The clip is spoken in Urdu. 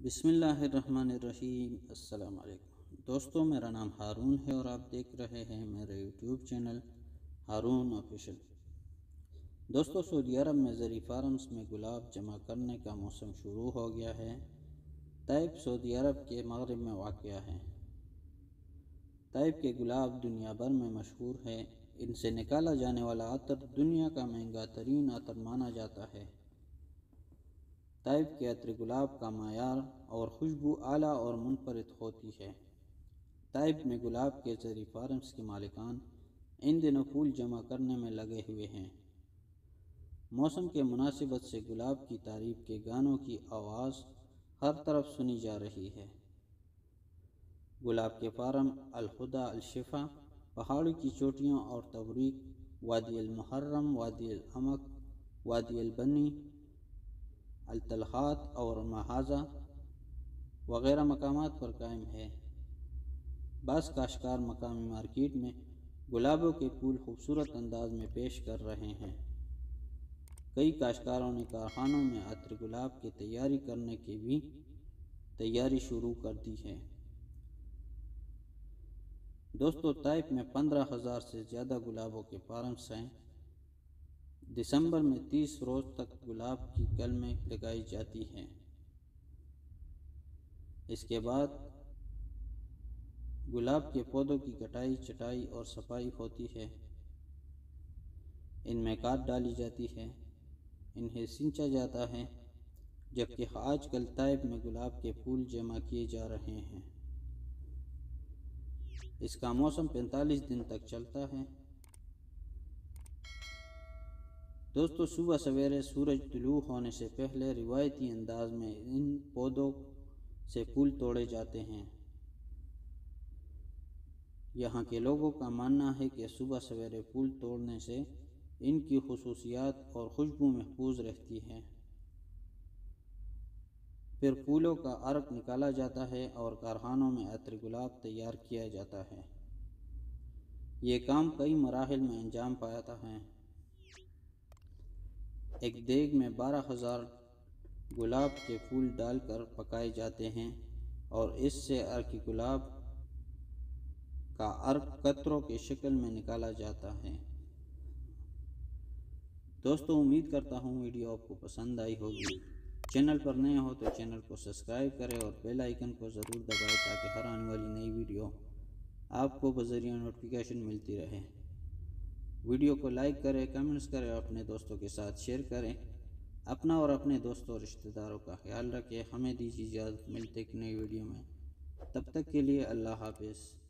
بسم اللہ الرحمن الرحیم۔ السلام علیکم دوستوں، میرا نام ہارون ہے اور آپ دیکھ رہے ہیں میرے یوٹیوب چینل ہارون آفیشل۔ دوستوں، سعودی عرب میں زرعی فارمز میں گلاب جمع کرنے کا موسم شروع ہو گیا ہے۔ طائف سعودی عرب کے مغرب میں واقع ہے۔ طائف کے گلاب دنیا بھر میں مشہور ہے۔ ان سے نکالا جانے والا عطر دنیا کا مہنگا ترین عطر مانا جاتا ہے۔ طائف کے عطر گلاب کا معیار اور خوشبو اعلیٰ اور منفرد ہوتی ہے۔ طائف میں گلاب کے زرعی فارمز کے مالکان ان دنوں پھول جمع کرنے میں لگے ہوئے ہیں۔ موسم کے مناسبت سے گلاب کی تعریف کے گانوں کی آواز ہر طرف سنی جا رہی ہے۔ گلاب کے فارم الہدیٰ، الشفا، پہاڑی کی چوٹیوں اور تبریک، وادی المحرم، وادی العمق، وادی البنی، الطلحات اور محاذہ وغیرہ مقامات پر قائم ہے۔ بعض کاشتکار مقامی مارکیٹ میں گلابوں کے پھول خوبصورت انداز میں پیش کر رہے ہیں۔ کئی کاشتکاروں نے کارخانوں میں عطر گلاب کی تیاری کرنے کی بھی تیاری شروع کر دی ہے۔ دوستو، طائف میں 15,000 سے زیادہ گلابوں کے فارمز ہیں۔ دسمبر میں 30 روز تک گلاب کی کلمیں لگائی جاتی ہیں۔ اس کے بعد گلاب کے پودوں کی کٹائی، چھٹائی اور صفائی ہوتی ہے۔ ان میں کھاد ڈالی جاتی ہے، انہیں سینچا جاتا ہے، جبکہ آج کل طائف میں گلاب کے پھول جمع کیے جا رہے ہیں۔ اس کا موسم 45 دن تک چلتا ہے۔ دوستو، صبح سویرے سورج طلوع ہونے سے پہلے روایتی انداز میں ان پودوں سے پھول توڑے جاتے ہیں۔ یہاں کے لوگوں کا ماننا ہے کہ صبح سویرے پھول توڑنے سے ان کی خصوصیات اور خوشبو محفوظ رہتی ہے۔ پھر پھولوں کا عرق نکالا جاتا ہے اور کارخانوں میں عطر گلاب تیار کیا جاتا ہے۔ یہ کام کئی مراحل میں انجام پاتا ہے۔ ایک دیگ میں 12,000 گلاب کے پھول ڈال کر پکائے جاتے ہیں اور اس سے عرق گلاب کا عرق قطروں کی شکل میں نکالا جاتا ہے۔ دوستو، امید کرتا ہوں ویڈیو آپ کو پسند آئی ہوگی۔ چینل پر نئے ہو تو چینل کو سبسکرائب کریں اور بیل آئیکن کو ضرور دبائیں تاکہ ہر آنے والی نئی ویڈیو آپ کو بذریعہ نوٹیفیکیشن ملتی رہے۔ ویڈیو کو لائک کریں، کمنٹس کریں اور اپنے دوستوں کے ساتھ شیئر کریں۔ اپنا اور اپنے دوستوں اور رشتہ داروں کا خیال رکھیں۔ ہمیں دیجیے اجازت، ملتے ایک نئی ویڈیو میں۔ تب تک کے لیے اللہ حافظ۔